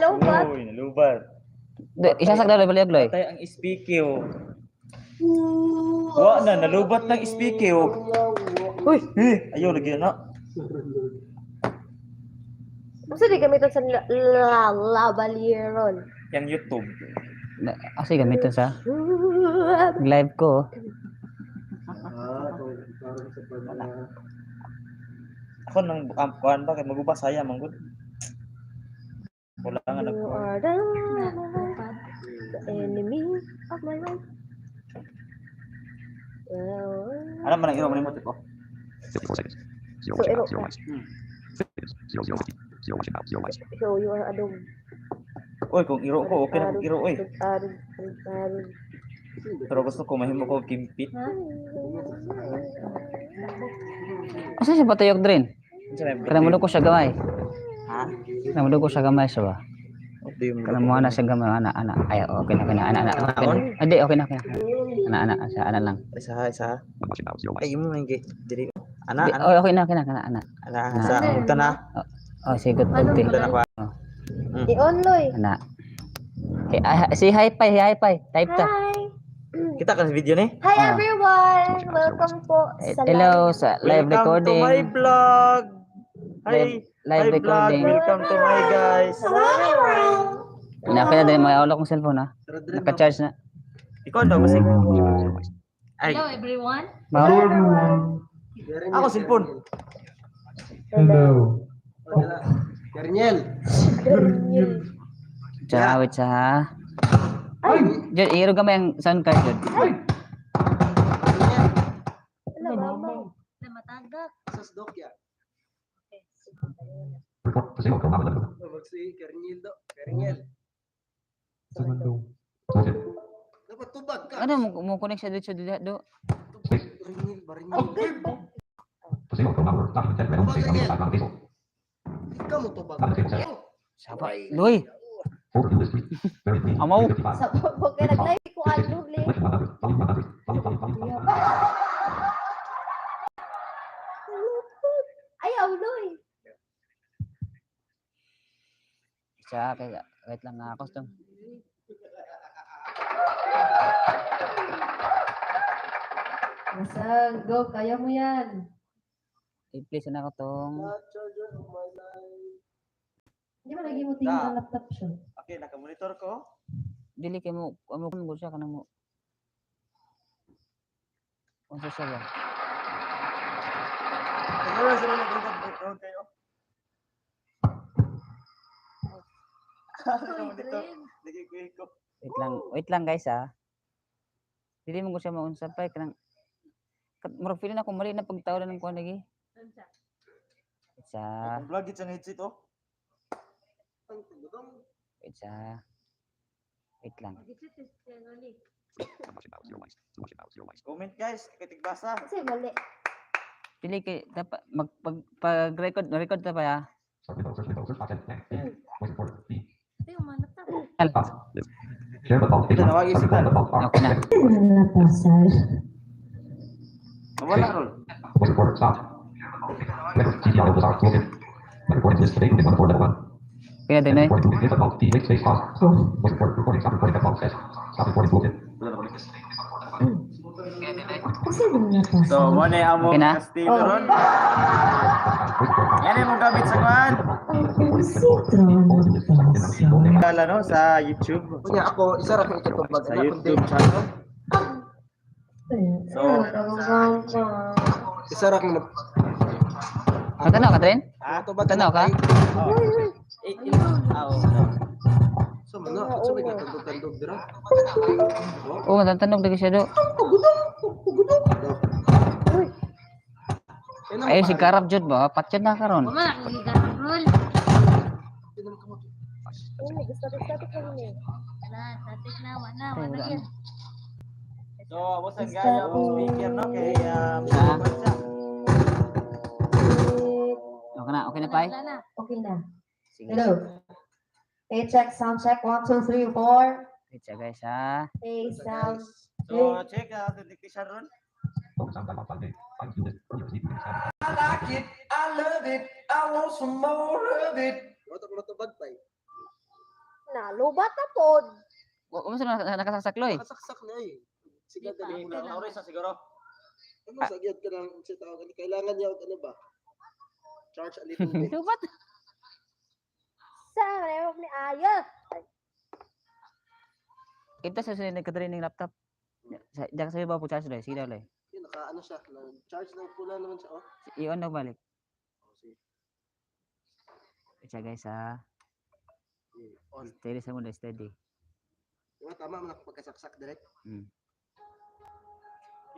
Nalubat. Uy, nalubat. Isasag daw level loy. Patay ang SPQ. Wa na, nalubat ng SPQ. Uy, ayaw lagi na. Kasi di gamiton sa labalieron. Yang YouTube. Kasi gamitin sa live ko. Ako nang kuan ba kay magubah saya manggod. Wala nga You are the enemy of my life. Ano man ang iro man mo tipo? 54 seconds. Zero So, watching ero out. Zero ka. likes. Zero watching. Zero watching out. Zero likes. So you are adong. Oy, kung iro ko, okay na kung iro oy. Arug. Pero gusto ko mahimo ko kimpit. Asa siya patayok drin? Kanang ko siya gamay. Ha? Kanang ko siya gamay sa ba? Okay mo. Kanang mo na siya gamay ana. Ay okay na ana. Hindi okay na. Ana sa ana lang. Isa. One watching out. Zero likes. Ay mo man gi. Diri. Ana. Okay na ana. Ana sa unta na. Oh sigot pagti. Unta na ko. I-onloy. Ana. Si hi-fi. Type ta. Hi. Kita kan sa video ni. Hi everyone. Welcome po sa Hello sa live recording. Welcome to my vlog. Hi. Live recording. Welcome to my guys. Nakita din mga kong cellphone ha. Naka-charge na. Ikaw daw kasi. Ay, Hello everyone. ako cellphone. Hello. Garniel. Wait sa. Jod, iro gamay ang sound card jod. Hello, mama. Na matagak. Report to zero. Command level. Segundo. Ano mo connect siya dito do? Space. To zero. Command level. Document 10. Red on space. On the side. Round table. On the table set. Sapa. Loy. Folder in list 3. Very clean. Amaw. 55. Sa pag nag-live ko ano li. Select 100. Volume 100. Volume. Ayaw loy. Sa kaya wait lang nga ako tong. Masag, go, kaya mo yan. I-place na ako tong. Hindi ba lagi mo tingin ang laptop siya? Okay, naka-monitor ko. Dili kay mo mo siya kanang mo. Unsa siya ba? Wala sila nag-round kayo. Monitor. Lagi ko. Wait lang guys ha. Dili mo ko siya maunsa pa kanang murag feeling ako mali na pagtawalan ng kuan lagi. Sa Vlog it sa headset oh. wait lang. One watching out. Zero likes. Two watching out. Zero likes. Comment guys, katigbasa. Kasi mali. Dili kay dapat pag-record ta pa ha. Start window. Search window. Search box. N. Voice recorder. B. Ito yung mga laptop. Share the phone. Ito na, wag isip na. Okay na. Wala ron. Voice recorder. Stop. Next. CTR over start. Loaded. The recording list today. One for level 1. Kaya din eh. Recording moving. Hit the T. Wait space pause. Voice recorder. Recording. Stop recording. That phone says. Stop recording. Loaded. So, mo na amo Okay na? Castillo ron. Yan yung gamit sa kuan. Kala no sa YouTube. Kunya ako isa ra ko ikatubag Sa YouTube channel. So, isa ra ko Tanaw ka Tren? tubag Tanaw ka? So mga so may katugtog dira. Oo, tanog lagi siya do. Ay si Karap jud ba? Patyan na karon. Wala, nakikigarang roll. Gusto ko ni. Wala, static na, wala yan. so amo sa gaya ang speaker no kay Okay na pai? Wala na. Okay na. Sige. Hello. Hey, check, sound check. 1, 2, 3, 4. Wait siya guys ha. Hey, sound. So, check the technician ron. Focus on time. Wata ko matubag pa eh. Nalubat na pod. Kung saan nakasakloy? Nakasaksak na eh. Sige, dali mo lang. Oras na siguro. Ano, sagyat ka ng sa tao. Kailangan niya, ano ba? Charge a little bit. Lubat. Sa rewok ni Ayos. Ito sa sunod nagkadali ng laptop. Diyan ka sabi ba po charge doy? Sige daw loy. Yun, naka-ano siya. Charge ng pula naman siya. Oh. I-on daw balik. Oh, sige. Ito guys ha. Okay, on. Steady sa muna, steady. Diba, tama mo na pagkasaksak direct.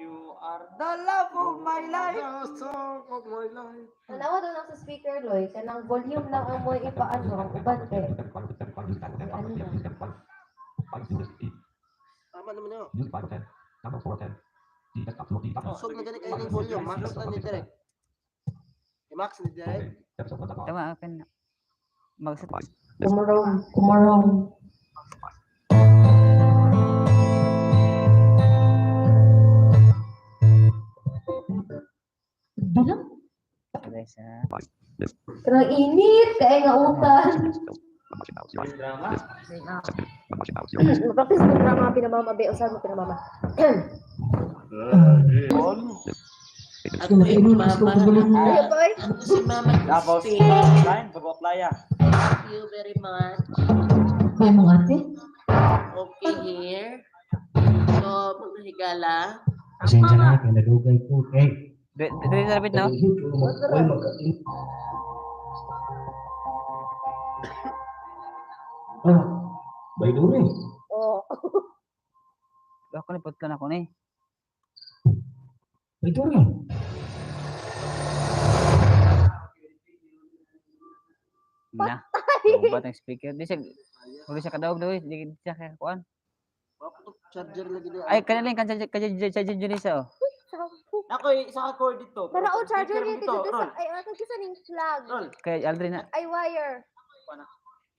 You are the love of my life. The song of my life. Tanawa doon lang sa speaker, Loy. Kanang volume lang ang mo ipaano. Ang uban kay. Ano na. Tama naman yun. Usog na ganit kayo ng volume. Max na ni direct. I-max ni direct. Tama akin. Mag-set. Kumarong. Bilang. Guys ha. Kanang init. Kaya nga utan. Drama. Practice mo drama pinamama. Be, usan mo pinamama. Ako yung mama. Ayo, boy. Si Mama Tapos, Christine. line, pag-apply ah. Thank you very much. Kaya mo ate? Okay here. So, maghigala. Pasensya na, kaya nadugay po. Eh, Dili sa rapid no? Bay dulu eh. Oo. Ako ni putlan ako ni. Bay dulu. Na. Lubat ang speaker. Di siya kadawag daw. Di siya kaya kuan. Bakit charger lagi din? Ay kanaling kan charger Junisa oh. Ako, isa ka cord dito. Para o charger niya dito. dito sa ay ato kisa ning plug. Roll. Kay Aldrin na. Ay wire.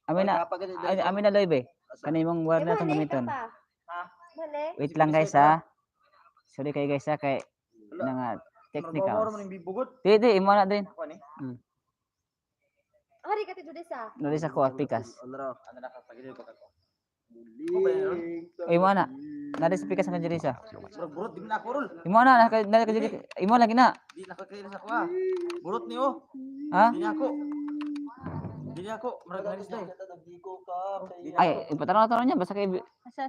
Amin na loy be. Kani mong war na tong gamiton. Ha? Mali. Wait lang guys ha. Sorry kay guys ha kay nga Technical. technical. Mo bibugot. Di imo na din. Ako ni. Hari ka ti sa. Nulis ako pikas. Ano raw? Ano na kapag ko ako. Oy mo na. Nari sa pikas ang Junisa. Burot di na ako roll. Imo na imo lagi na. Di na kakailan sa ko ah. Burot ni oh. Ha? Di na ako. Di na ako. Marag nagis na. Ay, ipatanong niya basta kay Asa.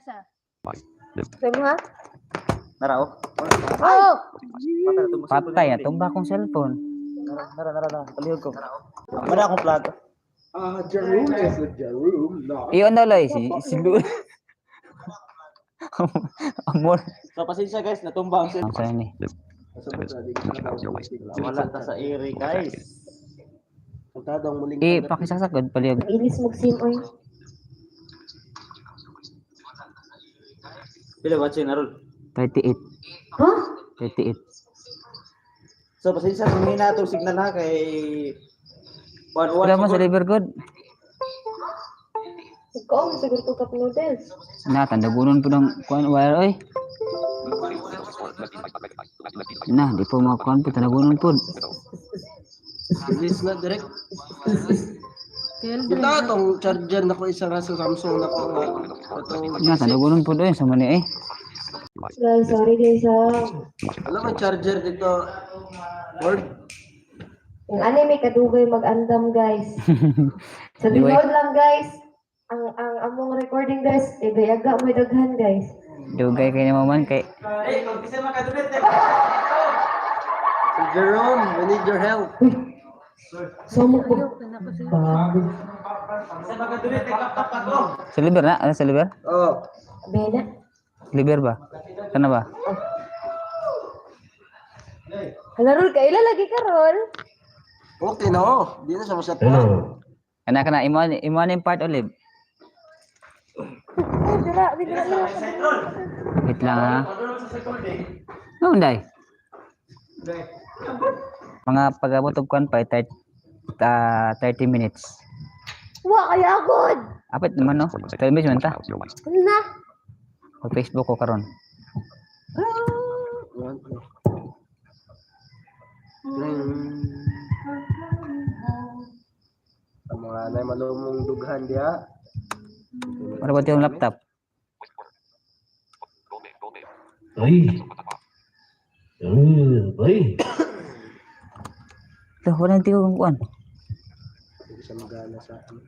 Kaya ha? Narao. Oh! patay ya tumba kong cellphone. Nara. Palihog ko. Mara akong plug. Jerome is a Jerome. No. Iyon daw loy si Lu. Amor. So pasensya guys, natumba ang Ang sayo ni. Wala ta sa iri guys. Pagkadang muling Pakisasagod palihog. Ilis mo sim oy. Pila watching na roll. 38. Ha? 38. So pasensya kung hina itong signal ha kay Wala mo sa liver good. Ikaw, siguro ko cup noodles. Na tandagunon po ng kuan wire oy. Na, di po makuan po tandagunon po. Release na direct. Kita itong charger na ko isa nga sa Samsung na ko nga. Na tandagunon po doon sa mani eh. Guys, sorry guys Alam mo charger dito. Word. Yung anime kadugay mag-andam guys. Sa record lang guys. Ang among recording guys, gayaga mo daghan guys. Dugay kay naman kay Hey, kung bisa makadulit eh. Si Jerome, we need your help. Sumo ko. Bisa makadulit eh kapag patro. sa liver na, ano sa liver? Oh. Bena. Liver ba? Kana ba? Halarol ka, ila lagi ka rol. Okay na oh. Di na siya masyat pa. Hello. Kana imo yung part olive. Ay, dira. Wait lang ha. No, unday. Mga pag-abot og kuan pa 30 minutes. Wa kaya agod. Apit naman no. 12 minutes man ta. Na. Sa Facebook ko karon. Mga na malumong dughan dia. Para buat yung laptop. Ay. Ay. Tuh, wala yung tingko kung kuan. Hindi siya magana sa ano.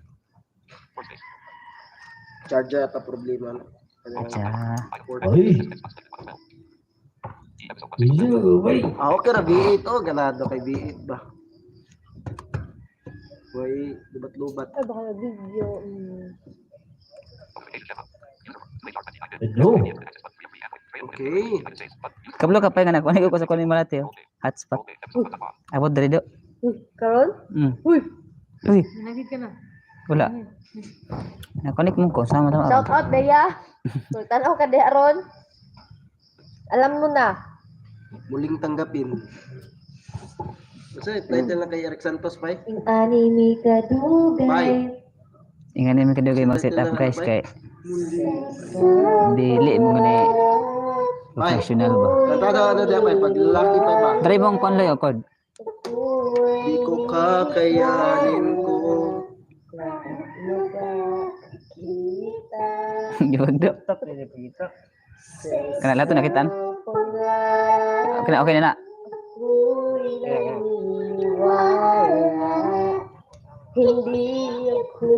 Charger ata problema. Acha. Ay. Iyo, ay. Okay ra B8 oh, ganado kay B8 ba. Boy, lubat-lubat. Ay, baka video. Hello. Okay. Kablo ka pa nga nakuha ko sa kunin malati oh. Hotspot. Abot dali do. Karon? Uy. Uy. Nagit ka na. Wala. Nakonik mo ko sama sama. Shout out, Bea. Kung tanaw ka, Dea Ron. Alam mo na. Muling tanggapin. Kasi title na kay Eric Santos pa eh. Ang anime kadugay. Ingan namin kadugay mag-set up guys kay dili mo ni professional ba. Natada ano diya pa pag lalaki pa ba? Try mong kon loy kod. Di ko kakayanin ko. Giwagdo. Laptop na pagita. Kana lato nakitaan. Okay na na. Hindi ako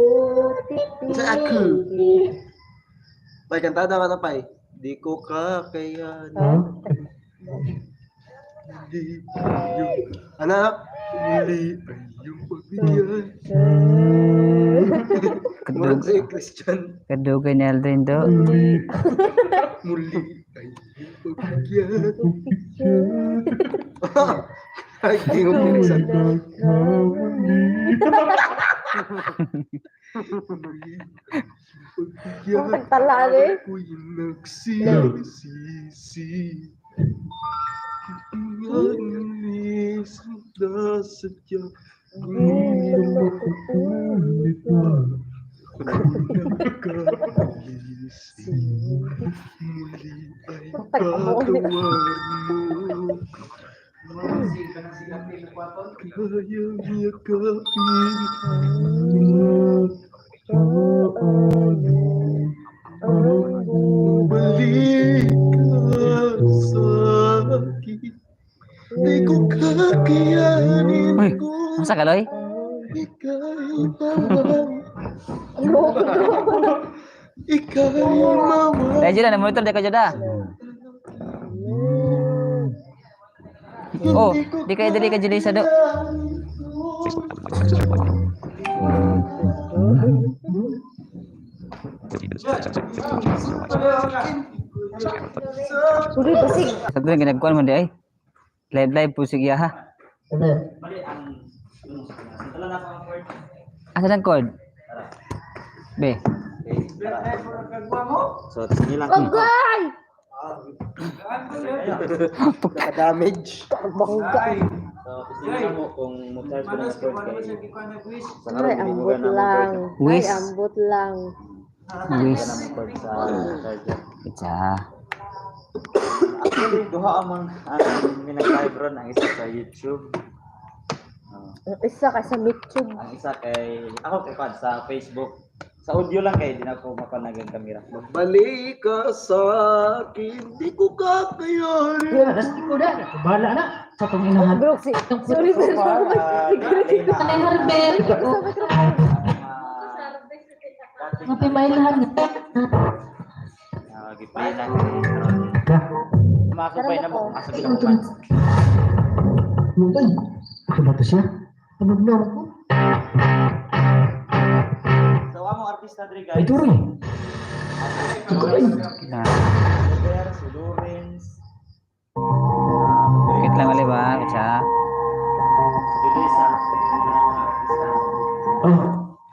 Sa ako. titigil. Bay, kantada ka na pa eh. Di ko kakayanin. Di yung... Anak, muli ay yung pabigyan. Murag si Christian. Kadugay ni Aldrin do. Muli ay yung pabigyan. Ay, di ko pinagsan. Ang tagtala eh. Ako'y nagsisisi. Nganis na sadya. Ulit na. Nagkalising. Muli ay katawan mo. Kayang yakapin. Balik ka sa akin. Di ko kakayanin Uy, ko. masa ka loy? Ika'y mawala. Ika'y mawala. Dahil dyan na monitor di ka dyan da. Oh, di kayo dali ka dyan sa do. Suri basig. Sa doon ginagkuhan mo di ay. Live po sige ha. Asa ng cord? Be. So, sige lang. Agay! Naka-damage. Bangga. So, tingnan mo kung mag-charge ko ng cord kay sa Ay, ambot lang. Ay, Wish. ambot lang. Wish. ng cord sa charger. Itsa. Actually, duha amang minag-live ron, ang isa sa YouTube. Ang isa ka sa YouTube. Ang isa kay ako kay Pad sa Facebook. Sa audio lang kay di na ako mapanagang kamera. Balik ka sa akin. Di ko kakayanin. Bala na. Sa itong inahan. Bro, sorry, sorry. Giplay na Masubay na mo asa bilang Mungkin. Ano ba ito siya? Ano ba ako? So amo artista diri Ay, guys. Turi. Na. Robert, si Lawrence, Kit lang ulit ba? Itsa. si Lisa, artista. Ah,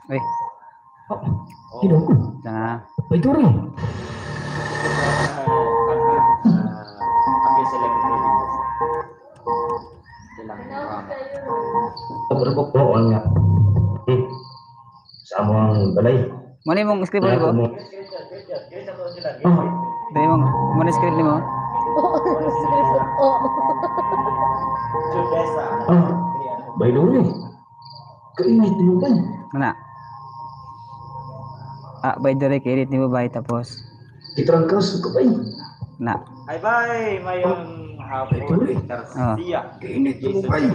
Uy, sino ko? na. Ay, Turi. Happy celebrity. Silang Pagkakot ko nga. Sa among balay. Muna mong script mo ko? Ah, Dali mong, muna script mo? Oo, Judesa. Bay Dori. Kainit mo ba? Ana. By the way, kairit ni babae tapos. Itrangkas ko bay. Na. Ay bye, mayong hapon. Garcia. Kainit mo bay.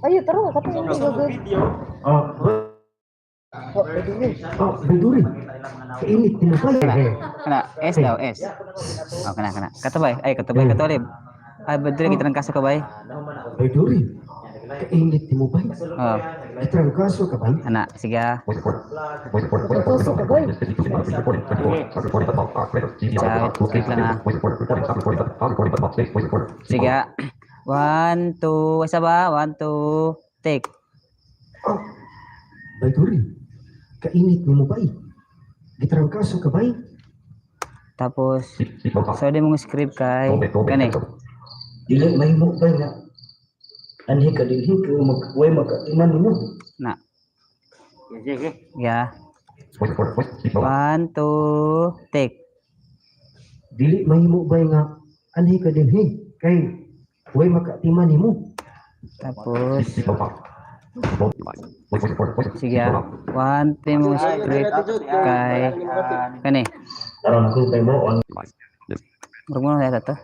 Ayo, taro, katong hindi Sa gagawin. video. Bay Dori. Kainit mo bay. Kana, S daw, S. Oh, kana. Katubay. Ay, katubay, katulib. Ay, badre kita nang kaso ka bay. Bay Dori. Kainit mo bay. Oh, Itrangkas ka bay. ana, sige. Wait lang ah. Sige. 1, 2, isa ba? 1, 2, take. Bay Dori. Kainit mo bay. Itrangkas ka bay. Tapos, so di mong script kay kani. Dili may mo bay nga. Anhi ka dinhi ko magway magkatiman mo. Na. Sige. Yeah. 1, 2, take. Dili may mo bay nga anhi ka dinhi kay way makatiman nimo. Tapos, sige. 1, 2 mong script kay kani. Aron ko kay mo on. Murag mo na to.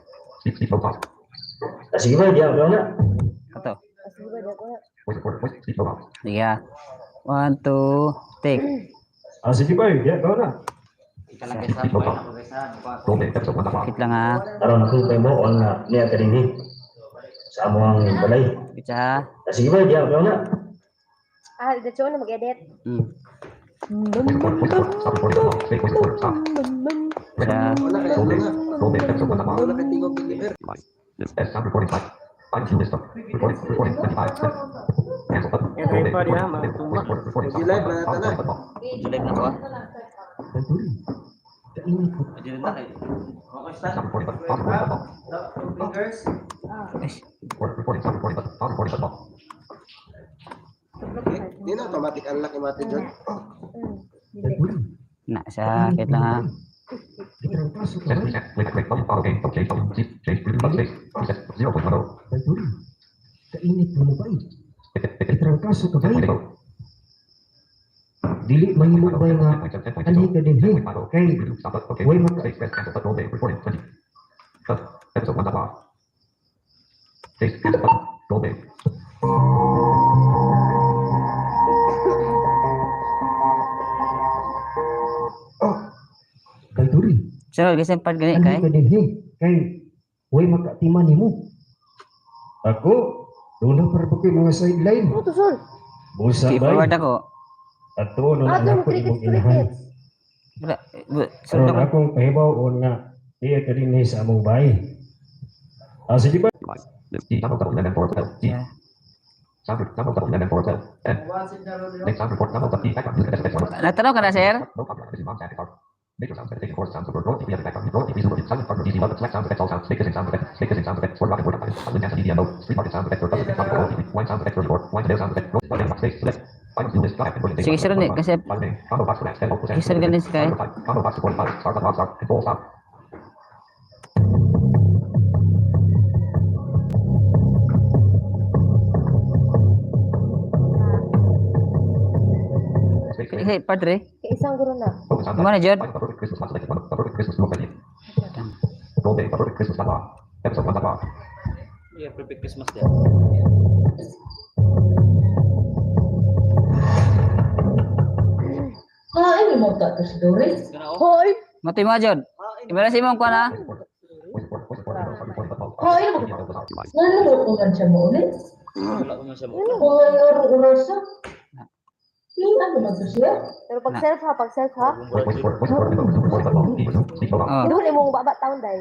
Sige ba dia na. Ato. Sige ba, dako na. Sige. 1, 2, take. Sige ba dia na. Kit lang ah. Aron ko kay mo on nga niya ka dinhi sa among balay. Bisa. Sige ba dia na. Diretso na mag-edit. Bisa. Wala ka tingog deliver. Mag-live na natin na. Live na ko. Kainit mo. Di na automatic unlock yung mati dyan. Na, sakit lang ha. Itrangkas ka bay. Kainit mo bay. Itrangkas ka bay. Dili may mo bay nga anhi ka dinhi kay way Bay Dori. So, kasi part gani Anhi kay. ka dinhi kay way makatiman nimo. Ako, doon para pa ko'y mga sideline. Ano to, Sol? Busa Sige, bay. forward ako. Ato no Ah, na doon, ako imong inahan. crickets. Sunod Aron ako. akong pahibaw on nga iya ka dinhi sa among bahay. Sige ba? Yeah. Nagtanong ka na, sir? Sige, sir, kasi sir ganin si Kai. Hey, padre. Kay isang guro na. Gimana, Jod? Yeah, perfect Christmas din. Ini mau tak terus Doris? Hoy! Mati mo, Jod. Gimana sih mong kuha na? Ini mau nganu bukan siya mo ulit? Wala ko man siya mo. Kung nganu urasa? Ini ano man to siya? Pero pag-self ha? Oh. Doon imong baba taon day.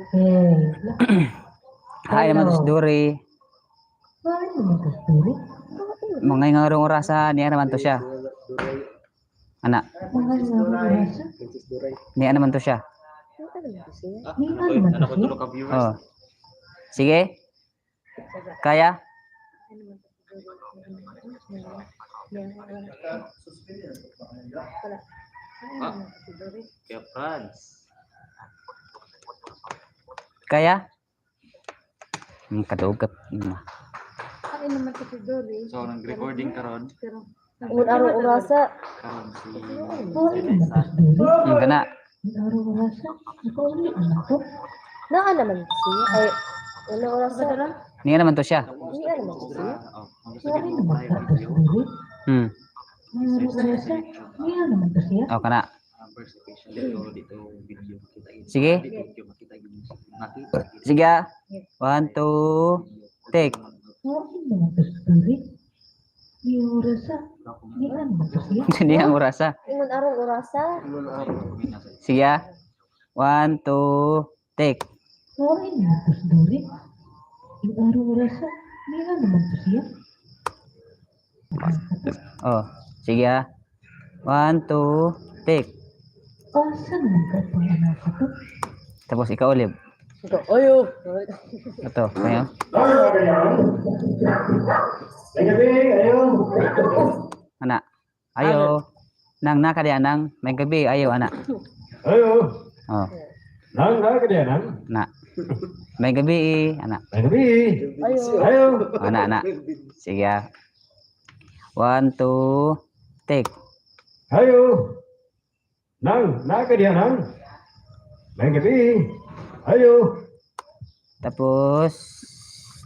Hay naman to si Dory. Bakit naman to Doris? Mga ngarong orasa, niya naman to siya. Anak, Mga nganu urasa? niya naman to siya. Ano ko tulog ka viewers? Oh. Sige. Kaya? Kaya Franz. Kaya? Kadugat. So nag-recording karon Ingon arong urasa. karon si Kana. Araw rasa, ikaw ni anak ko. Naa naman si ay wala urasa. Niya naman to siya. Niya naman si. Sorry naman ka to diri. Araw rasa, niya naman to siya. Oh, kana. Sige. Sige. 1 2 take. Sorry naman to diri. Niya rasa, niya naman to siya. Niya ang urasa. Ingon arong urasa. Sige. 1 2 take. Sorry naman to diri. Araw rasa, niya naman to siya. Oh, sige. 1 2 take. Asa naman ka itong anak ko? Tapos ikaw ulit. Ayo. Ito, kayo. Anak. Ayo. Nang nakadiya nang may gabi ayo anak. Ayo. Oh, Nang ka dia nang. nak. May gabi anak. Gabi. Ayo. Ayo. Anak. Sige. 1 2 take. Ayo. Nang ka dia nang. May gabi. Ayo. Tapos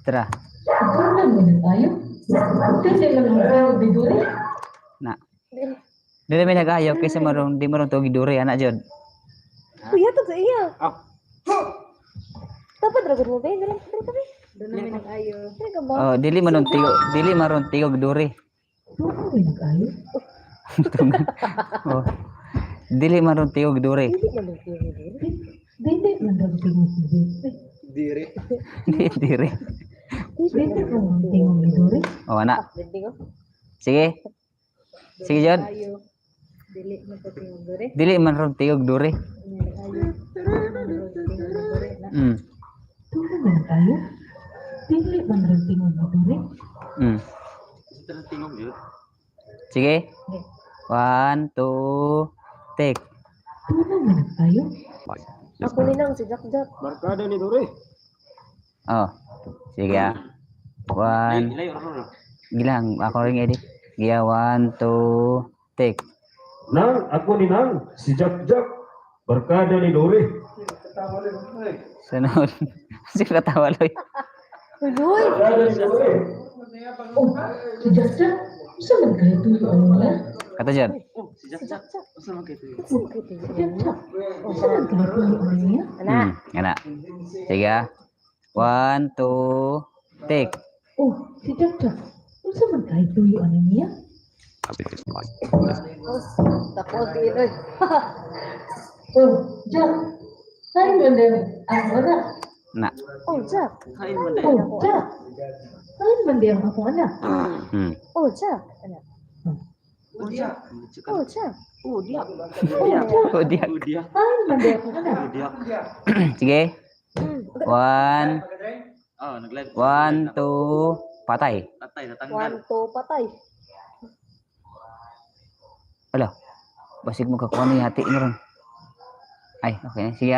tara. Ikaw lang mo tayo? Hindi lang mo tayo biduri? Nak. Dili may nagayo kaysa marong di marong to giduri anak jud. Kuya to sa iya. Dapat dragon mo ba? Dali kami. Doon namin nag-ayo. Oh, dili maron tiyo giduri. Ano rin kayo? Oh. Dili maron tiyo giduri. Hindi man lang kuya dili. Hindi man daw tingin si Dito. Diri. Diri. Hindi ko man tingin biduri. Oh, anak. Hindi ko. Sige. Sige jud. Dili man sa tingog diri. Dili man ron tiyo giduri. Ano man tayo? Hindi man daw tingin biduri. Sige. 1 2 take. Ano man tayo? Ako ni nang si Jack Jack. Barkada ni Dore. Oh. Sige. 1 Gilang ako ring edit. Giya 1 2 take. Nang ako ni nang si Jack Jack. Barkada ni Dore. Sunod. Sige katawa loy. Uloy. Oh, si Jasta, saan man kayo tuyo ano niya? Kata jud. Si Jack Jack. Saan kayo Si Jasta, saan man kayo tuyo ano niya? Anak. Anak. Sige. 1 2 take. Oh, si Jasta, saan man kayo tuyo ano niya? Tako tiloy. Oh, Jack, saan man din ang anak? Nak. Oh Jack. Oh, Jack, saan man din ang akong anak? Oh Jack. Anak. Oh Jack. Oh, Jack, Oh dia. saan man din akong anak? Sige. 1 Oh, nag-live. 1 2 patay. Tatay natanggal. 1 2 patay. Ala. Basig mo kakuha ni hati mo ron. Ay, okay. Sige.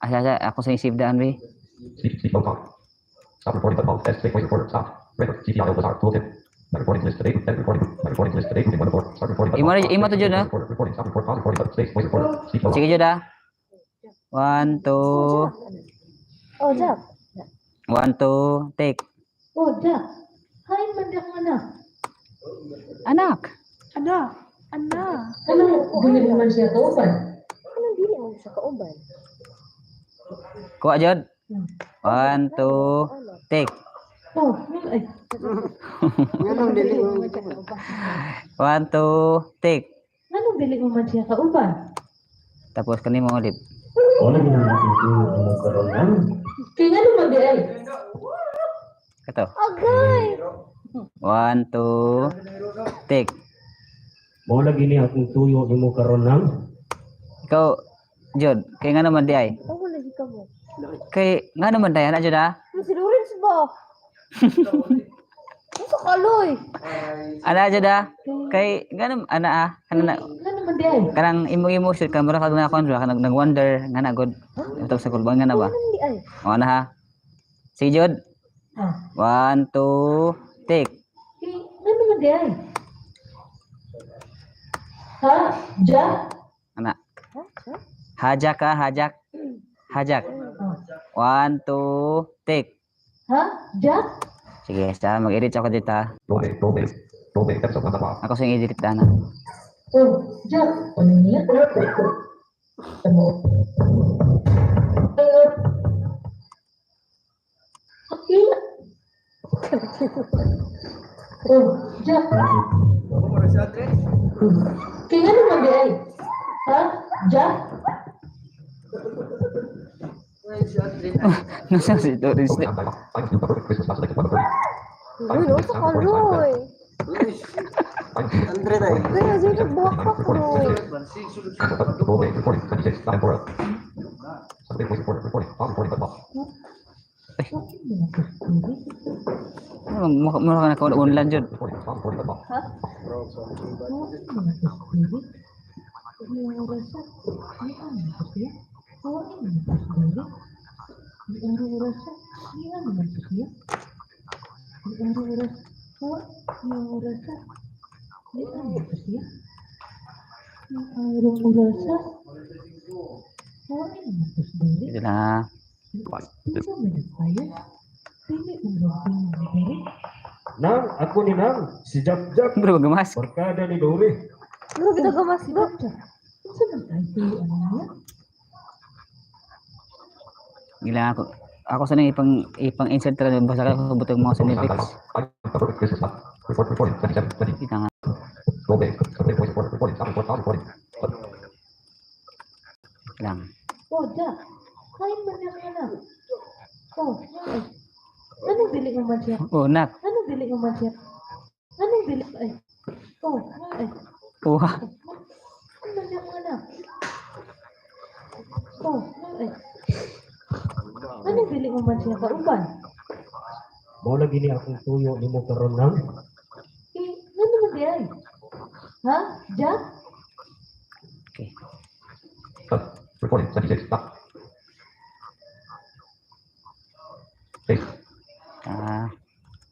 Asa ako sa isip daan be. Speak no talk. Stop recording the phone. Test take wait recorder. Stop. Record. CTR was our tooltip. My recording list today. End recording. My recording list today. Moving on board. Start recording. Imo to jud na. Recording. Stop recording. Pause recording. Space. Wait recorder. Speak no talk. Sige jud ah. 1 2 Oh Jack. 1 2 take. Oh, Jack, saan man din akong anak? Anak. Ano, ganyan naman siya kauban? Anong dili mo sa kauban? Kuha jud. 1 2 take. Oh, ay, 1 2 take. anong dili mo man siya kauban? Tapos kanimo ulit. Wala ginagawa ko ano karon nang. Kaya nga naman di ay. Kato. Agay. 1 2 take. Mo lagi ni akong tuyo imo karon nang. Ikaw jud, kay nga naman di ay. Ako lagi ka mo. Kay nga naman day ana jud ah. Si Lawrence ba? Ano kaloy? Ana jud ah. Kay nga naman ana ah. Kana Nga naman di ay. kanang imo shoot kamera kag na kon kanang nag-wonder nga na god. Ito sa kulban nga na ba? Anong di ay? O na ha. Si jud. 1, 2, take. Ano naman di ay? Ha? Ja? Anak. Hajak ka, hajak. Hajak. 1, 2, take. Ha? Ja? Sige, sa mag-edit ako dito. Ha. Roll bait, episode 1 unlocked. Ako sa edit na. Oh, ja. Ano niya? Ano? Okay. Oh, ja. Kaya ano naman di ay? Ha? Ja? Nasa si Doris. Program time off. Items used the perfect Christmas not selected 1 of 30. Uy, no, sa kaloy. Andre na eh. Kaya sino bakak, Roy? Roll bait, recording 26, 9 4. Submit voice recording, recording, pause recording button off. Mura ka na ka unlan jud. Recording, pause recording button off. Ito na. Nang, ako ni Nang, si Jack Jack, Bro, gamas. barkada ni Dore. Ano kita gamas ba? Gila ako. Ako sana ipang insert ra basa ka butang mga Program time sonifics. off. Items used the perfect Christmas not. Recording 27, 20. Kita nga. Roll bait, submit voice recording, recording, pause recording. Lang. Oh, ja. Kain mo na ka na. Oh, ay. Anong dili mo man siya? Oh, nak. Anong dili mo man siya? Anong dili? Ay. Oh, ay. Uha. Ano na mo na? Oh, ay. Anong dili mo man siya? Kauban? Mao lagi ni akong tuyo nimo karon Nang. Ano man di ay? Ha? Ja? Okay. Recording 26, stop. Space. Ah,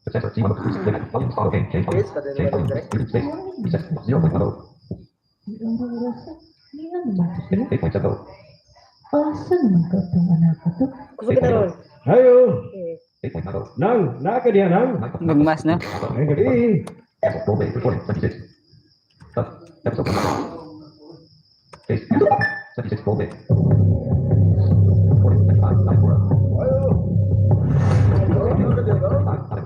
Successor C1 of 2, limit, volume, auto gain, change volume, change volume, muted space, reset, 0.10, Ang rasa. Hindi nga naman to siya. 8.70, Asa naman ka itong anak ko to? Gusto kita, Roy. Hayo, 8.90, Nang, naa ka diha Nang. gagmas na. Ay gali. roll bait, recording 26, stop, episode 1, space, 26, roll bait, recording 25, 94,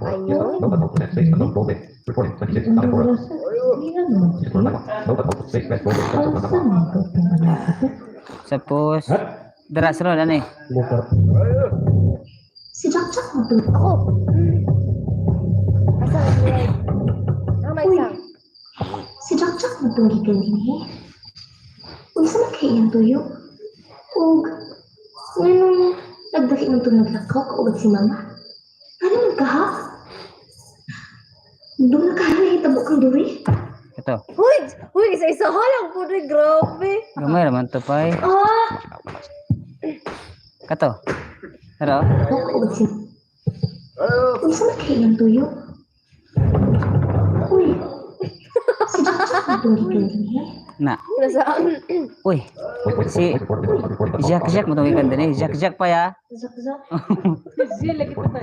Ayun. no but multiple space, roll bait, recording 26, Ang 94, rasa. Hindi nga naman to just siya. no but multiple space, rest, roll bait, episode 1, Asa naman ka itong anak ko to? Suppose Ha? daras ro ani. Muka. Si Jack Jack mo to. Ako. Asa ang Roy? Ang may isang. Si Jack Jack mo itong gikan din eh. Unsa man kay iyang tuyo? Ug, nganong nagdaki ng itong naglakaw kaubat si mama? Ano man ka ha? Doon na ka nahitabo kang duri? Ito. Uy, isa-isa halang po rin, grabe. Gamay raman to pay. Ah, Kato. Pero Kaubat si unsa man kay iyang tuyo? Uy, si Jack Jack mo itong gikan din eh. na. nasa, Uy, si Jack mo tong ikan din eh. Jack pa ya. Jack Jack. sila kita ba?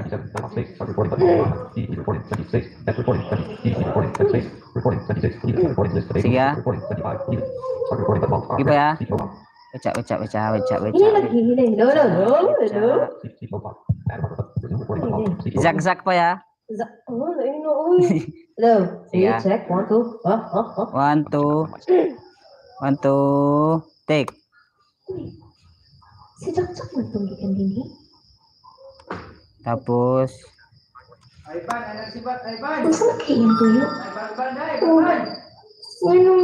Sige ah. Iba ya. Baca. Hindi lagi, hindi. No. Jack pa ya. Oh, no, uy. Hello, see you, Yeah. check, 1, 2. 1, 2, take. Uy, si Jack Jack mo itong gikan din eh. Tapos Unsa man kay iyang tuyo? Oo. Nganong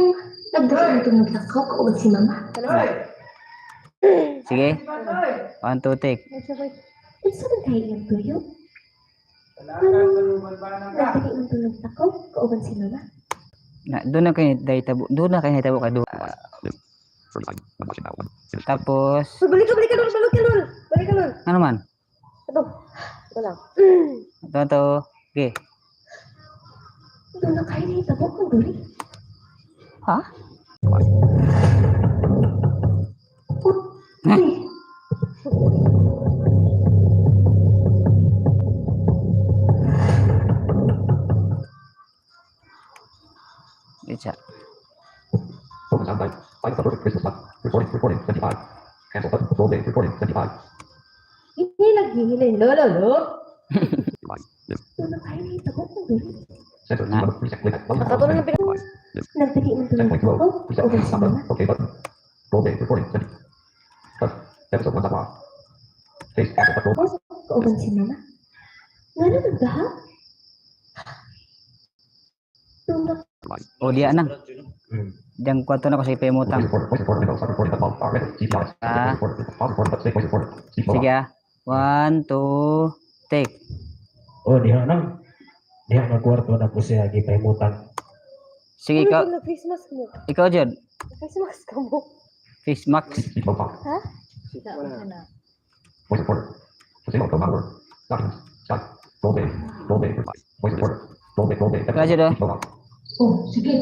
nagdaki ng itong naglakaw kaubat si mama? sige. 1, 2, take. Unsa man kay iyang tuyo? Nganong nagdaki ng itong naglakaw kaubat si mama? Na doon na kayo hitabo. Doon na kayo hitabo ka doon. Tapos Balik ka, Lul. Balik ka, Lul. ano man? Ito. Ito lang. Ito. Okay. Doon na kayo na itabok mo, Dori. Ha? Uy, Isa. Focus on light. Find the perfect crystal slot. Recording 25. Cancel button. Roll day. Recording 25. Ini lagi hilin. Lolo. doon na kayo na itabok mo, Dori. Center. Nah. Reset. Click. Nakatulong ng pinag... Nagtagi mo doon. Set point row. Oh, Reset. okay, Stop. mama. Okay button. Roll day. Recording 20. Cut. Episode 1 off. Face. Cancel button. Roll. Kauban si mama. Nga na nagdaha? Doon na Oh, dia nang. Diyan kwarto na ko sa Voice ipemutang. recorder. Voice recorder. Windows. Start recording. Above. Record. GPRS. Ah. Voice recorder. Pause recorder. Stay voice recorder. Speak Sige mode. 1, 2, take. Oh, diha nang. Diha nga kwarto na ko siya gipahimutang. Sige, ikaw. Na face mask mo. Ikaw, Jod. Face mask ka mo. Face mask. Speak mode. Pause. Ha? Voice recorder. Proceed mode. Command word. Documents. Skype. Roll day. Roll day. Voice recorder. Roll day. Roll day. Ikaw, Jod. Speak mode. Oh, sige.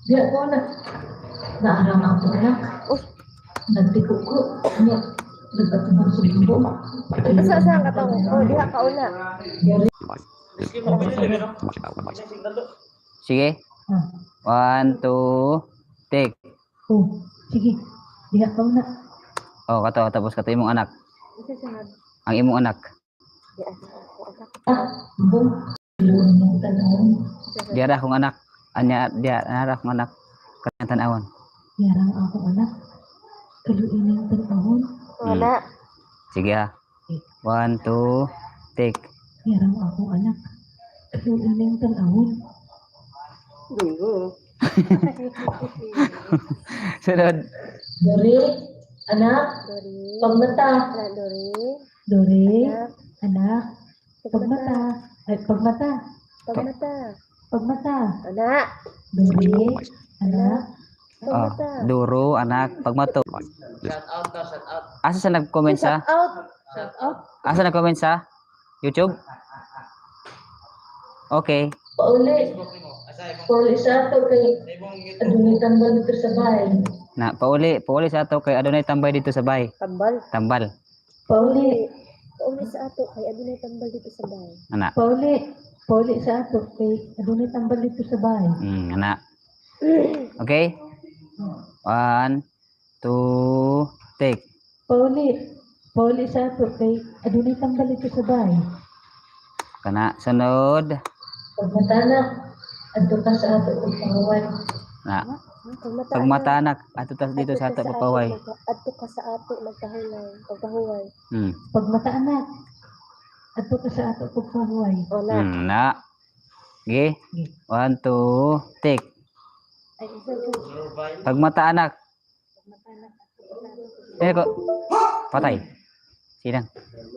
Diya ko na. Naarang ako anak. Nagtiko ko. Ano? Nagtatubog sa bimbo. Ito sa saan ka tao? Oh, diha ka una. Sige. 1, 2, take. Oh, sige. Diha ka na. Oh, kato. Tapos kato imong anak. Ito sunod. Ang imong anak. Diha ako anak. Bong. Luon mo tanawon. Diara akong anak. Anya, diara akong anak. Kanya tanawon. Yarang ako anak. Kaluin yung tanawon. Wala. Sige ha. 1, 2, take. Yarang ako anak. Kaluin yung tanawon. Dugo. Sunod. Dori, anak. Dori. Pagmata. Wala, Dori. Dori, Anak. anak. Pagmata. Ay, pagmata. Pagmata. Pagmata. Anak. Dori, anak. Oh, Pagmata. duro, anak, pagmato. Shout out daw, shout out. Asa sa nag-comment sa? Shout out. Shout out. Asa nag-comment sa? YouTube? Okay. Pauli. Pauli sa ato kay adunitan ba dito sa bahay. Na, pauli sa ato kay adunay tambay dito sa bahay. Tambal. Tambal. Pauli. Pauli sa ato. Kaya adunay tambal dito sa bahay. Ana. Pauli. Pauli sa ato kay adunay tambal dito sa bahay. Ana. Okay? 1, 2, take. Pauli. Pauli sa ato kay adunay tambal dito sa bahay. Kana, sunod. Pagmatana. Adto ka sa ato ug pangawan. Na, Pagmata. pagmata anak, ato tas dito sa ato papaway. Adto ka sa ato. Magkahuway. Pagkahuway. Pagmata anak. Adto ka sa ato ug pangawan. Wala. Na. Okay? 1, 2, take. Ay, isa ko. Pagmata anak. Eh ko. Patay. Sinang.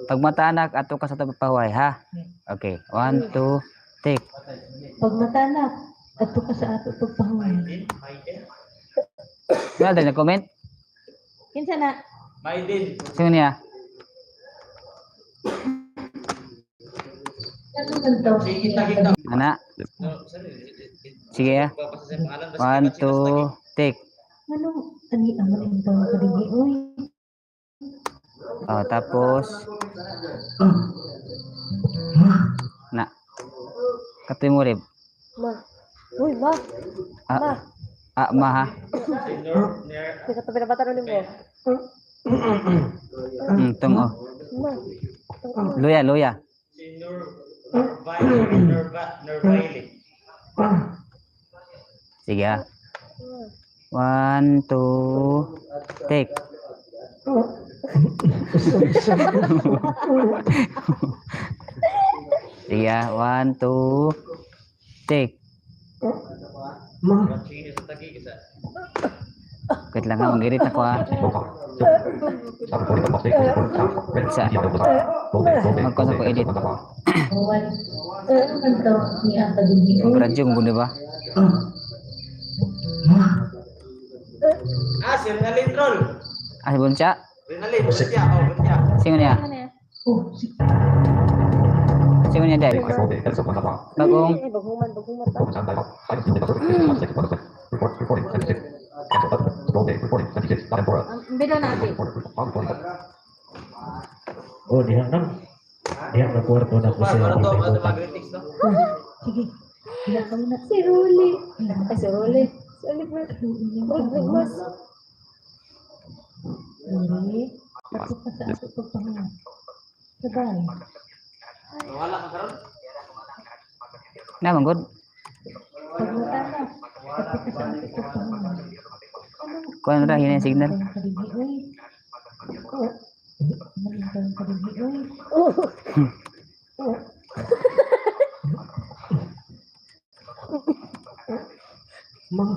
Pagmata anak, ato ka sa ato papaway, ha? Okay. 1, 2, take. Pagmata anak. Adto ka sa ato ug pangawan. Wala tayo nag-comment? Kinsa na? Sino niya? Ano man to? Ana? Sige ya. 1, 2, take. Ano? Ani ang intong kadigi oy. Oh, tapos na. Katoy mo rib. Ma. Uy, ma. Ma. Ma ha. Hindi ka tabi na bata rin mo. Tung oh. Ma. Luya. Sige ha. 1, 2, take. Sige ha. 1, 2, take. Wait lang ha. Mag-edit ako ha. Stop recording. Stop. Stay voice recorder. Stop. Record. Sa- GPRS. Roll day. Roll day. Magkasa ko edit. Owan. Ano man to? Ni ang kadigi oy. Gradyong gundo ba? Si Rinalin Troll. Ah, si Buncha? Rinalin, Buntia. Oh, Buntia. Sino niya? Oh, si Siya niya dahil. Bagong. Ay, baghuman ta. Ang bilo natin. Oh, diha nang. Diha na kwarto na ko siya Ano to? Ano gipahimutan. mag-greetings to? Sige. Hindi kami na. Si Rolly. Ay, si Rolly. Si Oliver. Rolly, mas. Rolly. Takot pa sa ato pagpahinga. Sabay. Wala ka karon? Na manggod. Pagmutan na. Takot pa sa ato pagpahinga. Kuan ra hina signal. Mang,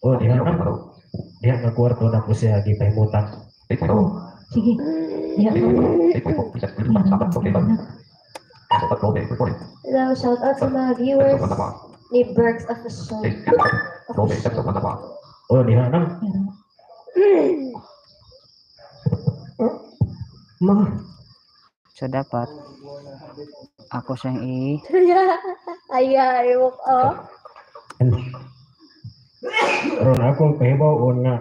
oh diha nang. Diha na kwarto na ko siya gipahimutan. Sige. Diha ka mo. Hello, shout out sa mga viewers ni Berks Official. Oh, diha nang. Mang, So dapat ako siyang Ay, walk off. ron ako pahibaw nga.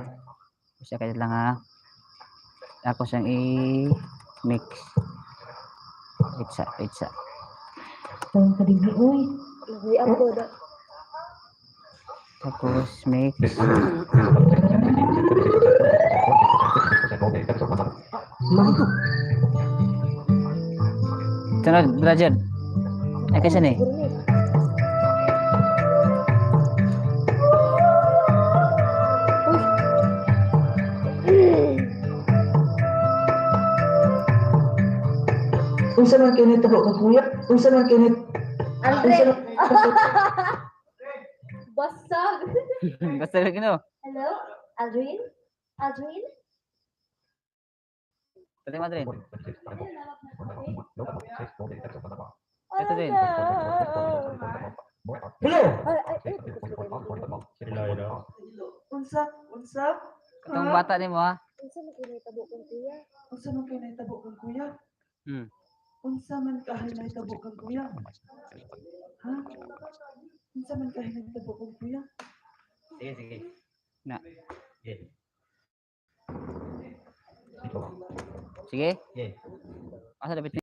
siya kaya lang ha. Ako siyang i-mix. Itsa. Tawang kadigi, uy. Uy, ako da. Tapos mix. Mang, Sunod, Rajan. Ay, kasi ni. unsa man kini tabo ka kuya? Unsa man kini? Andre! Basag! Basta lagi no. Hello? Aldrin? Aldrin? Pati Madrin. Ito din. Hello. Unsa? Katong bata ni mo ha. Unsa man kinahitabo kong kuya? Unsa man kay nahitabo kang kuya? Hmm. Unsa man kahay nahitabo kang kuya? Ha? Unsa man kahay nahitabo kang kuya? Sige. Na. Sige. Sige. Sige. Asa dapat ni?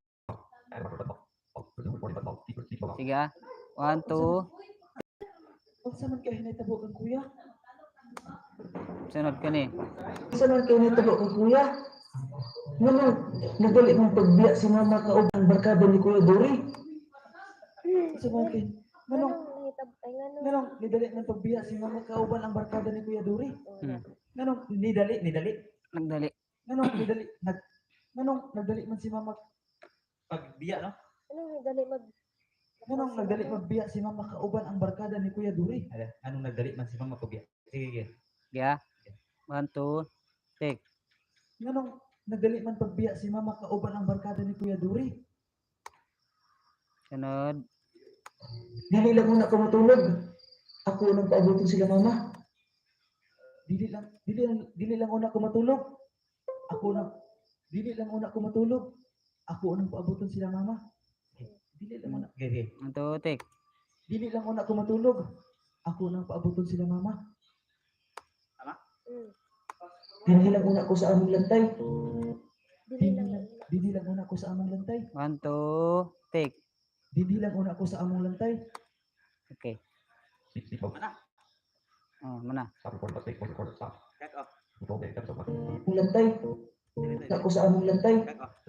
Sige ah. 1, 2. Unsa man kahay nahitabo kang kuya? Sunod ka ni. Unsa man kini tabo ka kuya? Nganong nagali mong pagbiya si mama ka og ang barkada ni Kuya Dori? Unsa man kay Nganong Ay, ngano? nganong nidali man pagbiya si mama kauban ang barkada ni Kuya Dori? Hmm. Nganong nidali? Nagdali. Nganong nagdali man si mama Pagbiya, no? Anong nagdali mag... Nganong nagdali magbiya si mama kauban ang barkada ni Kuya Duri? Anong nagdali man si mama pagbiya? Sige. Sige ah. 1, 2. Take. Nganong nagdali man pagbiya si mama kauban ang barkada ni Kuya Duri? Sunod. Dili lang muna ko matulog. Ako nang paabutin sila mama. Dili lang una ko matulog. Dili lang una ko matulog. Ako nang paabuton sila mama. Dili lang una. Sige. 1, 2. Take. Dili lang una ko matulog. Ako nang paabuton sila mama. Dili lang una ko sa among lantay. Dili lang una ko sa among lantay. 1, 2. Take. Dili lang una ko sa among lantay. Okay. Oh, mana? Check off. Among lantay. Una ko sa among lantay.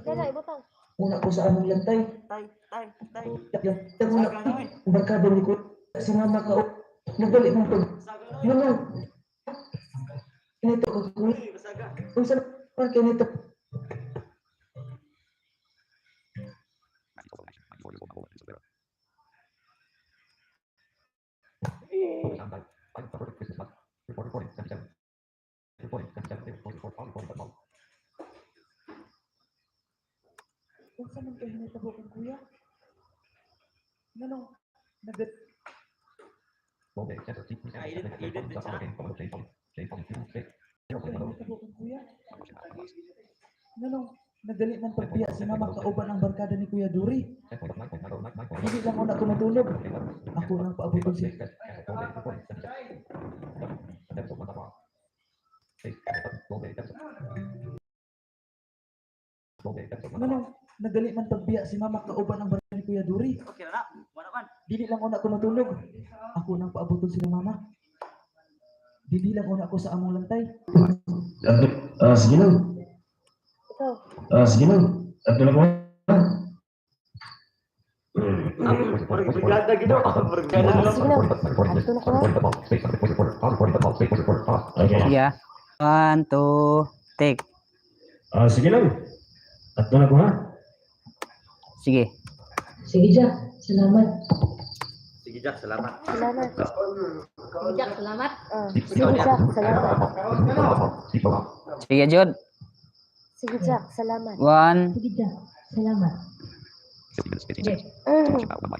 Dala, ibutang. Una ko sa among lantay. Tay. Yang una ang barkada ni Kuya si mama ka og nagali mong pag. Nganong kinito ko kuya. Unsa man kinito? Unsa man kay hinitabo kang kuya? Nganong nagdali hinitabo kang kuya? Nganong nagali man pagbiya si mama kauban ang barkada ni Kuya Duri. Dili lang ako na kumatulog. Ako nang paabot siya. Nganong nagali man pagbiya si mama kauban ang barkada ni Kuya Duri. Okay na. Wala man. Dili lang ako na kumatulog. Ako nang paaboton sila mama. Dili lang ako sa among lantay. Sige lang. Ikaw. Sige lang. Ato na ko. Brigada gino. Brigada lang. Sige na. Ato na ko. Okay. Sige ah. 1, 2, take. Sige lang. Ato na ko ha. Sige. Sige, Jack. Salamat. Sige, Jack, salamat. Salamat. Sige, Jack. Salamat. Sige, Jack. Salamat. Sige, Jod. Sige, Jack. Salamat. 1, Sige, Jack. Salamat.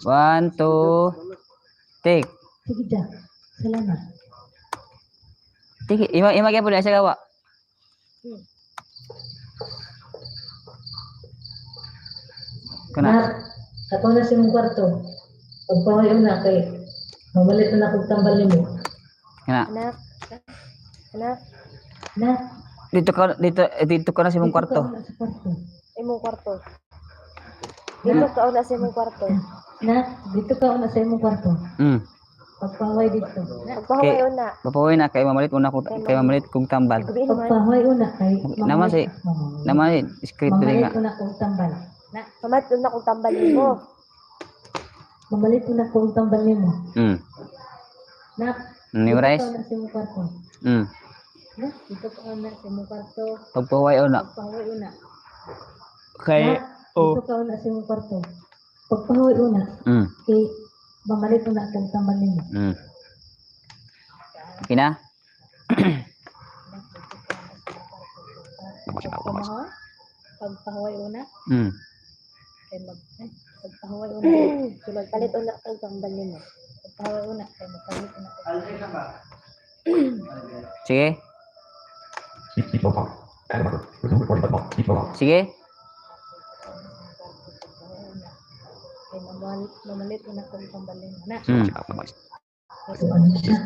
1, 2, take. Sige, Jack. Salamat. Sige, ima kaya po na siya gawa. Kana. Ako na sa mong kwarto. Pagpawayo na kay mamalit na akong tambal nimo. Kana. Anak. Anak. Na, Dito ka na sa mong kwarto. ikaw na sa kwarto. Imong kwarto. Dito ka na sa imong kwarto. Na, dito ka na sa imong kwarto. Pagpaway dito. Pagpahaway una. Papawin na kay mamalit kong tambal. Gabi naman. Pagpaway una kay Naman si naman script mamalit nga. ko na akong tambal. Mamat na kung tambalin mo. Mamalit ko na akong tambal nimo. Na, Memorize. dito ka na sa imong kwarto. Na, dito ka na sa imong kwarto. Pagpaway una. Pagpaway una. Kay Dito ka na sa imong kwarto. Pagpaway una kay mamalit ko na akong tambal nimo. Okay na? Pagpaway una kay pagpaway una. Sulod palit una kang tambal nimo. Pagpaway una kay magpalit una. Sige. Sige. Kay mamalit una akong tambal nimo. Na, Hmm. ano siya?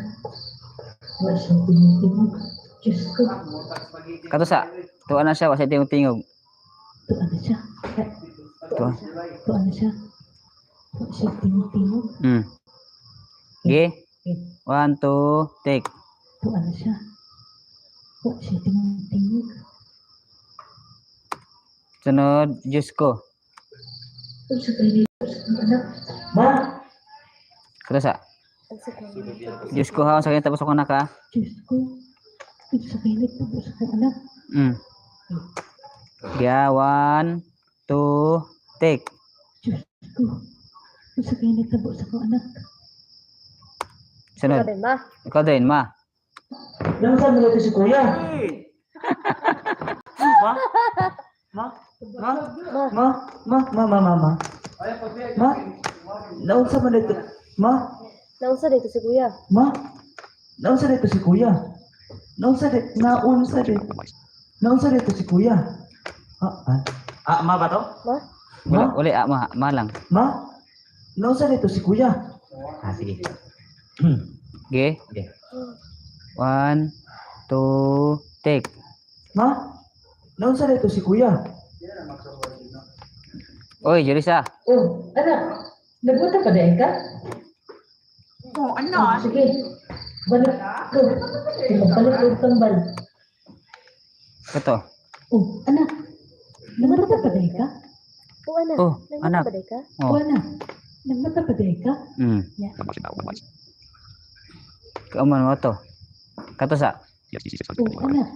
Wala siyang tingog. Diyos ko, Katusa. Tuwa na siya, wasa tingog-tingog. ito ano siya? Tuwa. Ito ano siya? Wala siyang tingog. Sige. 1, 2, take. Ito ano siya? Wala siyang tingog. Sunod, Diyos ko. Ito sa kayo anak. Ma! Katusa. Ang sakit. Diyos ko ha, sa kanya tapos ako na ka. Diyos ko. Ito sa kayo tapos ako anak. Kaya 1, 2, take. Diyos ko. Ito sa kayo tapos ako anak. Sunod. Sabi ma. Ikaw din, ma. Nasaan mo ito si Kuya? Ma? Naunsa man ito? Naunsa dito si kuya. Naunsa dito si Kuya? Naunsa dito si Kuya? Ma ba to? Wala, uli, ma lang. Ma? Naunsa dito si Kuya? Sige. Okay. 1, 2, take. Ma? Naunsa dito si Kuya? Oy, Jurisa. Oh, anak. Nagpunta pa dahil ka? Oh, ano? Sige. Balik ko. Balik ko ang tambal. Ito. Oh, anak. Nagpunta pa dahil ka? Oo, anak. Oh, anak. Nagbabaday ka? Oh. Oh, anak. Nagpunta pa dahil ka? Ya. Kauman mo to. Katusa. Oh, anak.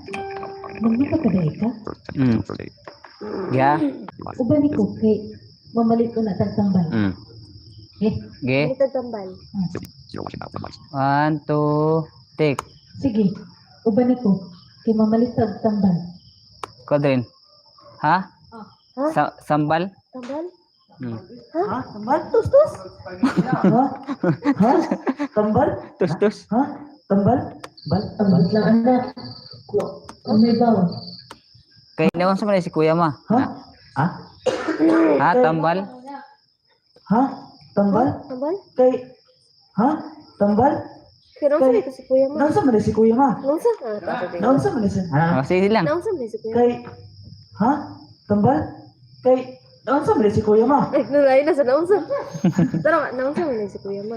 Nagpunta pa dahil ka? Ya. Ubani ko kay mamalit ko na tambal. Eh, Okay. Dito tambal. 1, 2, take. sige. Ubani ko kay mamalit tambal. Ikaw din. Ha? Ha? Sambal? Tambal? Ha? Tambal? Tus. Ha? Tambal? Tus. Ha? Tambal? Ambot lang anak. Ang may bawang. Kay naon sa man si kuya ma. Ha? Ha, tambal. Ha? Tambal? Tambal? Kay ha? Tambal? Kaya naunsa dito si Kuya Ma? Naunsa man si kuya ma? Naunsa? Sabi. Naunsa man si Ah, sige lang. Naunsa man si Kuya Ma? kay ha? Tambal? Kay naunsa man si kuya ma? Eh, nulay na sa naunsa. Tara nga, naunsa man si Kuya Ma.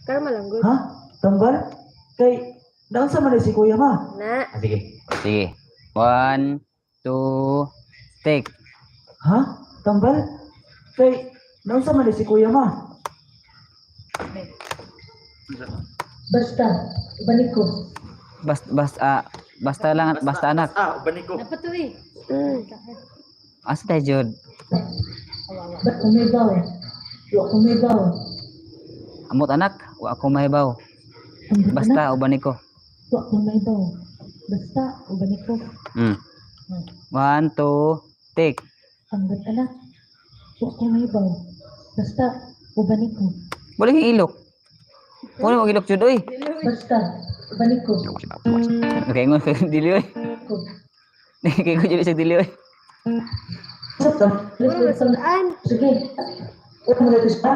Karma lang, good. Ha? Tambal? Kay naunsa man si kuya ma? Na. Sige. Sige. 1, 2, take. Ha? Tambal? Kay naunsa man si kuya ma? Basta, balik ko. Basta lang, basta anak. Balik ko. Asa tayo, Jod? Ba't umibaw? Wa umibaw. Amot anak, wa ako mahibaw. Basta uban ko. Wa umibaw. Basta, balik ko. 1, 2, take. Hanggat anak. Wa umibaw. Basta, balik ko. Boleh yung ilok. Boleh mo ilok, Jod, oy. Basta, balik ko. Okay, ngon ka dili, oy. Kaya ko dili sa dili, oy. Puro saan? Sige. Huwag mo na ito siya.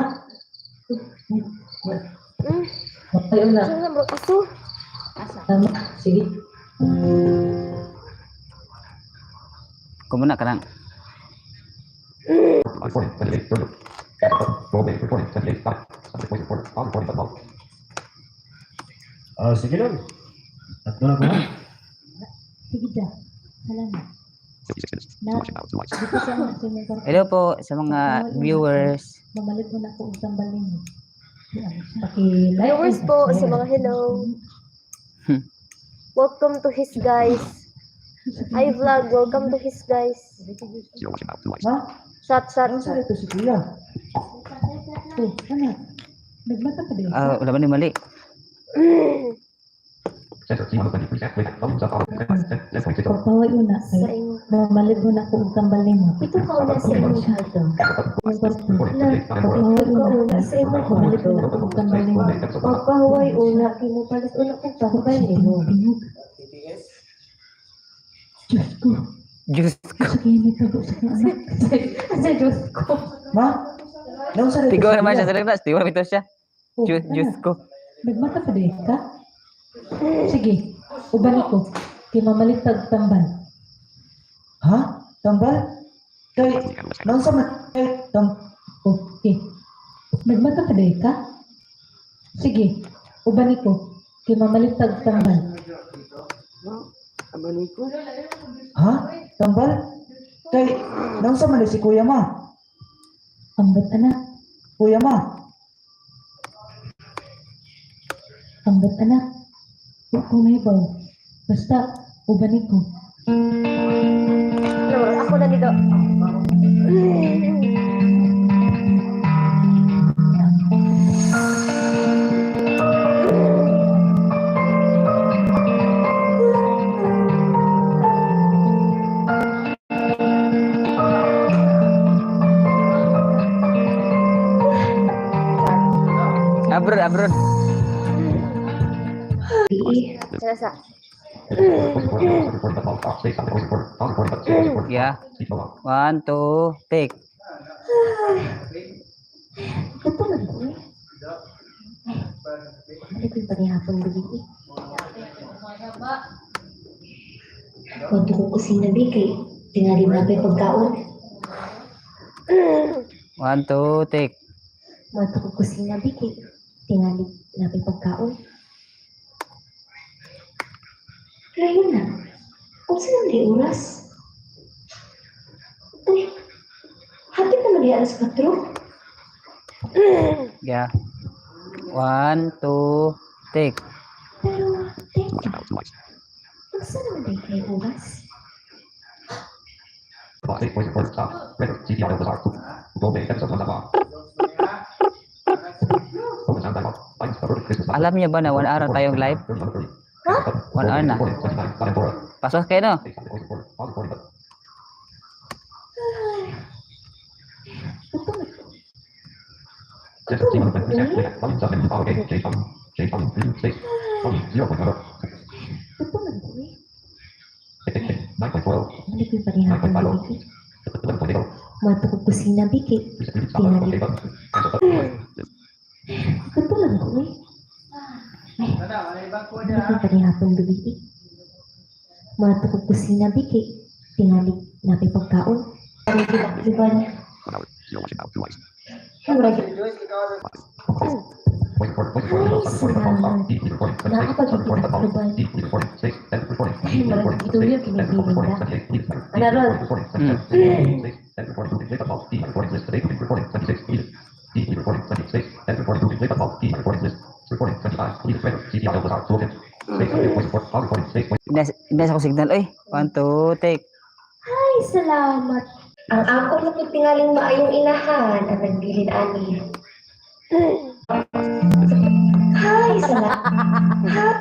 Ayaw na. Saan mo aso? Tama. Sige. Kumuna ka lang. Recording 28, third. Rollback recording 28, stop. Subject voice recorder. All recording but mode. Sige lang. At na ko. Sige dyan. Salamat. Na, dito siya ang sa inyong kwarto. Hello po sa mga viewers. Mamalit mo na ako ang sambalin mo. Paki-like. Viewers po, sa mga hello. Welcome to his guys. Hi vlog, welcome to his guys. Ha? Shot. Naunsa dito si kuya? Oh, ano? Nagmata ka din. Ah, wala ba ni mali? Center team on the 23 with thumbs up on 10.6. Pagpawag mo na. Sa inyo. Mamalit mo na ako ang sambalin mo. Ito ka una sa inyong kwarto. Yung kwarto. Pagpawag mo na. Sa inyo Mamalit mo na ako ang sambalin mo. Pagpahuway una, kinupalit una kong tambay mo. Diyos ko. Diyos ko. Sige, may tago sa anak. Sa Diyos ko. Ma? Naunsa dito Tigo si naman siya kuya? sa lagnas. Tigo naman ito siya. Oh, Diyos ano? ko. Nagmata ka din ka? Sige, ubalik ko. Kay mamalitag tambal. Ha? Tambal? Kay naunsa man Okay. Nagmata ka din ka? Sige, ubalik ko. Kay mamalitag tambal. ha? Tambal? Kay naunsa man si kuya ma? Ambot anak. Kuya ma? Ambot anak. Huwag ko mahibaw. Basta, ubalik ko. Ako na dito. Abroad. Sa. Recording but mode. Stop. Stay on the voice recorder. All recording but voice recorder. Yeah. Speak below. 1, 2, take. Ito na ko eh. Ano ko yung panihapon bigay? Huwag ko kusina bigay. Tingali na ba pagkaon? 1, 2, take. Huwag ko kusina bigay. Tingali na ba pagkaon? Kaya na. Kung saan di oras? Uy, hapit na mali alas 4. Yeah. 1, 2, take. Pero, teka. Kung saan naman di kayo oras? State voice recorder. Stop. Record. CPR bizarre. Rollback episode 1 of Open sound dialog. Lines covered. Christmas. Alam niyo ba na 1 araw tayong live? 1 hour na. Pasok kayo, no? Ito man ko eh. 9.4. Hindi ko panihapon 9.5. biki. 11.8. Mato ko kusina biki. Reset stop. Okay button. Cancel button. Ketulan ko eh. Hindi ko panihapon biki. Mato ko kusina biki. Tingali napi pagkaon. Ang ginakliban. 1 hour. 0 watching out. 2 likes. Murag Wait for recording. Stop. Recording. Stop. Deep recording. nakapagiging Recording. ginakliban. Deep recording. 6. End recording. Ay, marag ito yung kinibiling na. Ano ron? Recording. Hmm. 6. End recording. Duplicate about. Deep recording list. Today. Recording. 26. Deep recording. 26. End recording. Duplicate about. Deep recording list. Recording. 25. Leave record. CTR was out. Toolkit. 6. Voice report. Power recording. 6. Indas ako signal. Oy, 1, 2, take. Ay, salamat. Ang ako na tingaling maayong inahan ang nagbilin ani. Hay, salamat.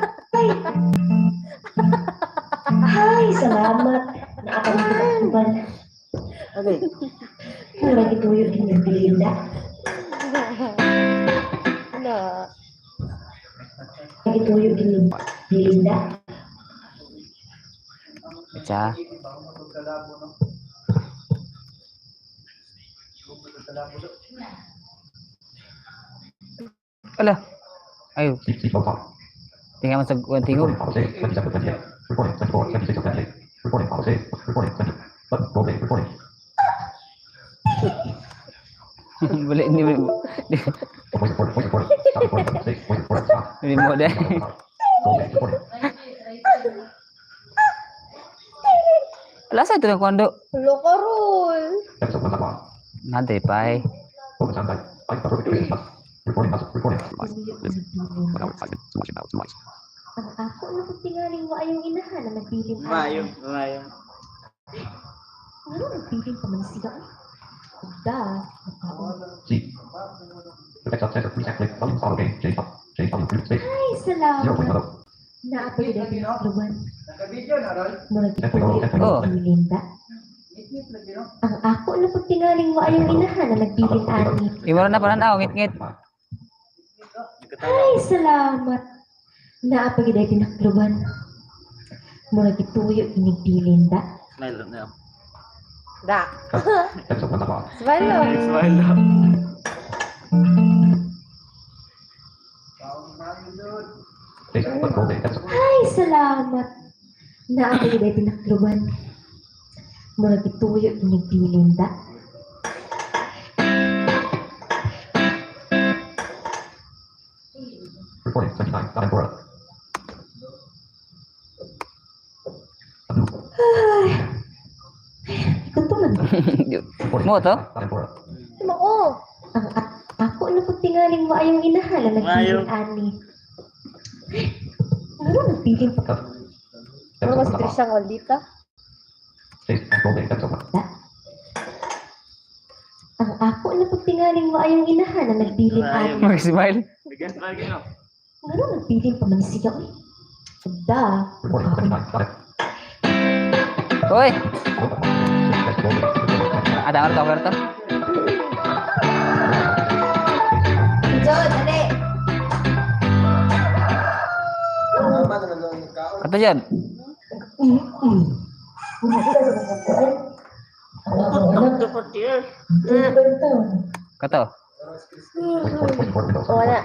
Hay, salamat. Nakakalimutan. Okay. Mura gituyo din yung bilinda. Gituyo din yung bilinda. Baca. Alah. Ayo, Deep talk. tinggal masuk tinggal. Recording. Power 6. 27. 28. Recording. 24. 26. 28. Recording. Power 6. Recording. 20. Button. Roll back. Recording. Boleh ni Voice report. Voice report. Stop recording. Button. 6. Voice report. Stop. remote dah. Roll back. Recording. Alah saya tu nak kondo. Episode 1. Stop. Nanti pai. Focus on type. Type the perfect place. Stop. Recording. Stop. Recording. 1 hour. 5 minutes. 2 watching out. 2 likes. Ang ako na tingaling maayong inahan ang nagbilin ani. Mayong, mayong. Ano nagbilin pa man siya? Da, makaon. C. Text up center. Reset click. Volume follow game. J stop. J stop. Group space. Ay, 0.0. salamat. Naapa gid ang pinakluban. Mura gituyo Oh. ang bilinda. Ang ako na tingaling maayong inahan ang nagbilin ani. Gimana na panan ako ngit-ngit. Ay, salamat. Naapa gid ang pinakluban. Mura gituyo inig bilinda. Smile lang na. Episode 1. Stop. Smile lang. Space. Button. Roll back. Episode. Ay, salamat. Naapa gid ang pinakluban. Mura gituyo inig bilinda. Recording. 29. 9.4. Ketulan ko. Recording. Mo to? 9.4. Ang ako na tingaling maayong inahan ang nagbilin ani. Ano nagbilin pa? Cut. Episode 1. Stop. Oldita? Space. Roll back. Episode 1. Ang ako na tingaling maayong inahan ang nagbilin ani. Mag-smile. Bigyan pa kayo. Ano nagbilin pa man siya? Da, Recording. 29. Stop. Oi, Roll back. Space. Roll back. Recording. ada orang tahu Jod, dali! Kata Jan. Kata. Wala.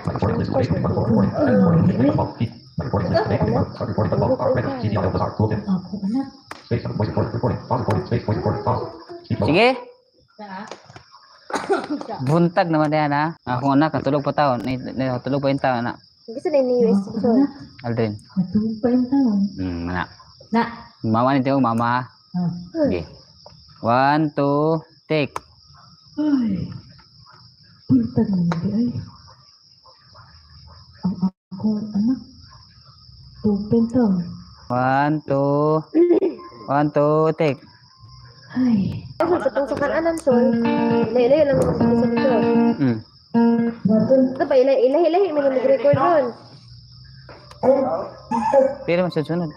ako anak. Sige. Buntag naman yan ha. Ako na katulog pa taon. Katulog pa yung taon na. Gusto na ni US Jod. Aldrin. Matulog pa yung taon. Mana. Na. Mama nih tengok mama. Okay. 1, 2, take. Ay. Buntag mo hindi ay. Ang akong anak. Open taon. 1, 2. 1, 2, take. Ay. Sa tungsukan anan sol. Ilayo lang ang sa dito. Matun. Ito ba ilahi mo nag-record ron. Pero masunod.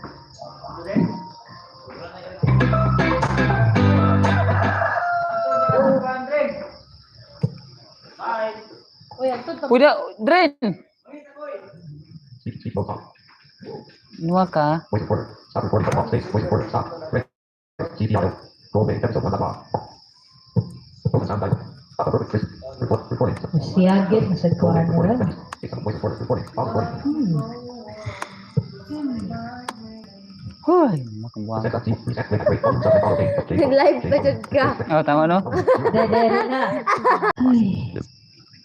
Udah, Dren. Nuwa ka. Wait for it. Stop recording. Stop. Wait for it. Stop. CTRL. Roll base episode 1 bar. Focus sound type. Stop the perfect recording. Siyagit na sa kuhan mo lang. Voice recording. Stop recording. Hoy, makuha. Set up reset with break volume sound follow base. Nag-live pa dyan ka. Oh, tama no? Dadero na.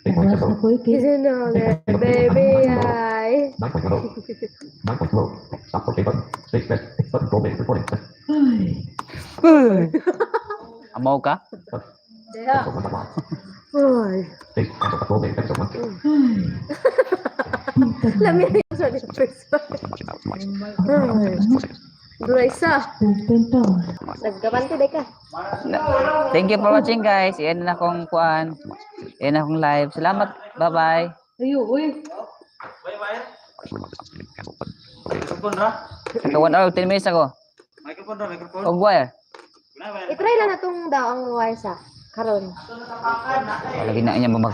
Ay, oras na ko ito. Kasi no, baby, ay. 9.0. 9.0. Stop OK button. Space press. Button roll base recording. Ay, Amaw ka? Episode 1 bar. Ay. Space cancel roll base episode 1. ay. Lamig sa person. Ay. Duray sa. Tento. Nagkabante day ka. Thank you for watching guys. Iyan na akong kuan. Iyan na akong live. Salamat. Bye-bye. Ayo, uy. Microphone ra. Ika 1 hour, 10 minutes ako. Microphone ra, microphone. Og wire. I-try lang na itong daang wire sa. Karon. Lagi na niya